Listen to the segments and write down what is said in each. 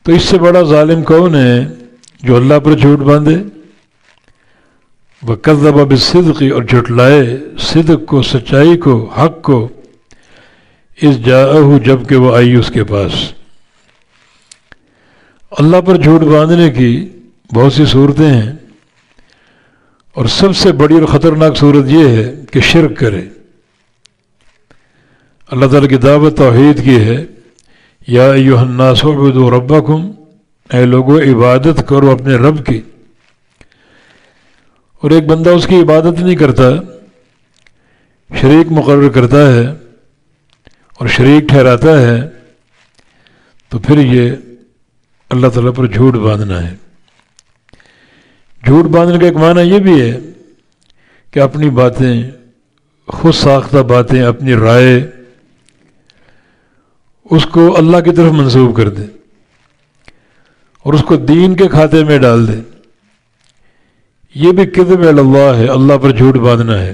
تو اس سے بڑا ظالم کون ہے جو اللہ پر جھوٹ باندھے؟ وَكَذَّبَ بِالصِّدْقِ، اور جھٹلائے صدق کو، سچائی کو، حق کو، اِذْ جَاءَهُ، جب کہ وہ آئی اس کے پاس۔ اللہ پر جھوٹ باندھنے کی بہت سی صورتیں ہیں، اور سب سے بڑی اور خطرناک صورت یہ ہے کہ شرک کرے۔ اللہ تعالیٰ کی دعوت توحید کی ہے، یا ایھا الناس اعبدوا ربکم، اے لوگو عبادت کرو اپنے رب کی۔ اور ایک بندہ اس کی عبادت نہیں کرتا، شریک مقرر کرتا ہے اور شریک ٹھہراتا ہے، تو پھر یہ اللہ تعالیٰ پر جھوٹ باندھنا ہے۔ جھوٹ باندھنے کا ایک معنی یہ بھی ہے کہ اپنی باتیں، خود ساختہ باتیں، اپنی رائے، اس کو اللہ کی طرف منسوب کر دے اور اس کو دین کے کھاتے میں ڈال دے۔ یہ بھی کذب علی اللہ ہے، اللہ پر جھوٹ باندھنا ہے۔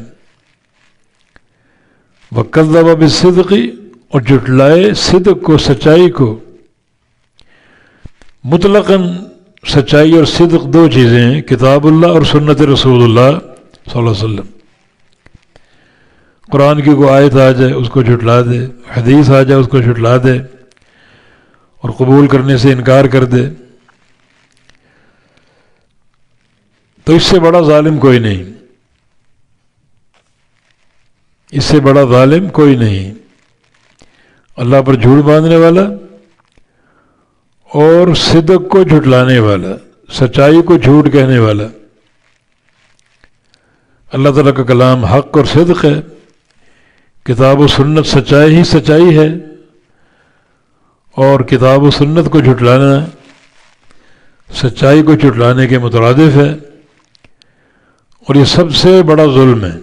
وَكَذَّبَ بِالصِّدْقِ، اور جھٹلائے صدق کو، سچائی کو۔ مطلقاً سچائی اور صدق دو چیزیں ہیں، کتاب اللہ اور سنت رسول اللہ صلی اللہ علیہ وسلم۔ قرآن کی کوئی آیت آ جائے اس کو جھٹلا دے، حدیث آ جائے اس کو جھٹلا دے اور قبول کرنے سے انکار کر دے، تو اس سے بڑا ظالم کوئی نہیں، اس سے بڑا ظالم کوئی نہیں۔ اللہ پر جھوٹ باندھنے والا اور صدق کو جھٹلانے والا، سچائی کو جھوٹ کہنے والا۔ اللہ تعالیٰ کا کلام حق اور صدق ہے، کتاب و سنت سچائی ہی سچائی ہے، اور کتاب و سنت کو جھٹلانا سچائی کو جھٹلانے کے مترادف ہے، اور یہ سب سے بڑا ظلم ہے۔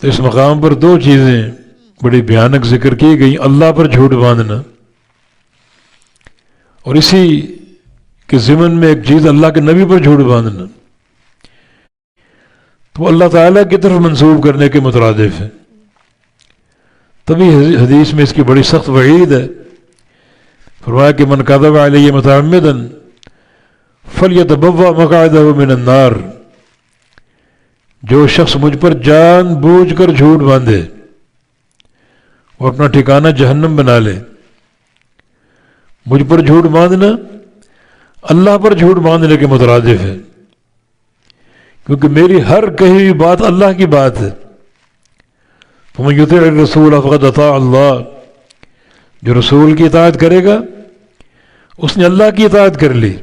تو اس مقام پر دو چیزیں بڑی بھیانک ذکر کی گئی، اللہ پر جھوٹ باندھنا، اور اسی کے ضمن میں ایک چیز اللہ کے نبی پر جھوٹ باندھنا، تو اللہ تعالیٰ کی طرف منسوب کرنے کے مترادف ہے۔ تبھی حدیث میں اس کی بڑی سخت وعید ہے، فرمایا کہ من کذب علی متعمدا فلیتبوأ مقعدہ من النار، جو شخص مجھ پر جان بوجھ کر جھوٹ باندھے وہ اپنا ٹھکانہ جہنم بنا لے۔ مجھ پر جھوٹ باندھنا اللہ پر جھوٹ باندھنے کے مترادف ہے، کیونکہ میری ہر کہی ہوئی بات اللہ کی بات ہے۔ فمن یطع الرسول فقد اطاع اللہ، جو رسول کی اطاعت کرے گا اس نے اللہ کی اطاعت کر لی،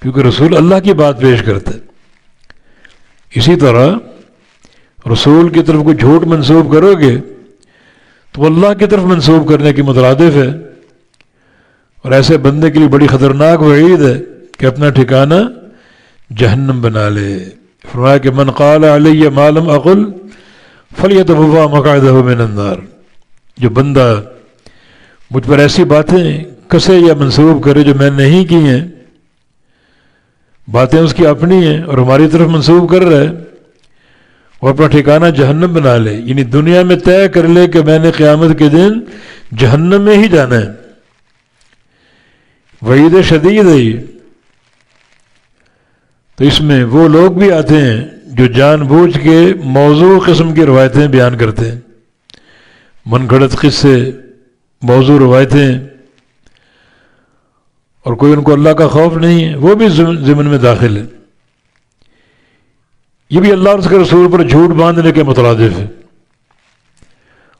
کیونکہ رسول اللہ کی بات پیش کرتا ہے۔ اسی طرح رسول کی طرف کوئی جھوٹ منسوب کرو گے تو اللہ کی طرف منسوب کرنے کی مترادف ہے، اور ایسے بندے کے لیے بڑی خطرناک وعید ہے کہ اپنا ٹھکانہ جہنم بنا لے۔ فرمایا کہ من قال علی ما لم اقل فلیتبوأ مقعدہ من النار، جو بندہ مجھ پر ایسی باتیں کسے یا منسوب کرے جو میں نے نہیں کی ہیں، باتیں اس کی اپنی ہیں اور ہماری طرف منسوب کر رہا ہے، وہ اپنا ٹھکانہ جہنم بنا لے، یعنی دنیا میں طے کر لے کہ میں نے قیامت کے دن جہنم میں ہی جانا ہے۔ وعید شدید ہے یہ۔ تو اس میں وہ لوگ بھی آتے ہیں جو جان بوجھ کے موضوع قسم کی روایتیں بیان کرتے ہیں، من گھڑت قصے، موضوع روایتیں، اور کوئی ان کو اللہ کا خوف نہیں ہے، وہ بھی ضمن میں داخل ہے۔ یہ بھی اللہ اور اس کے رسول پر جھوٹ باندھنے کے مترادف ہے،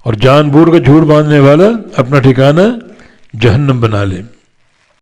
اور جان بوجھ کر جھوٹ باندھنے والا اپنا ٹھکانہ جہنم بنا لے۔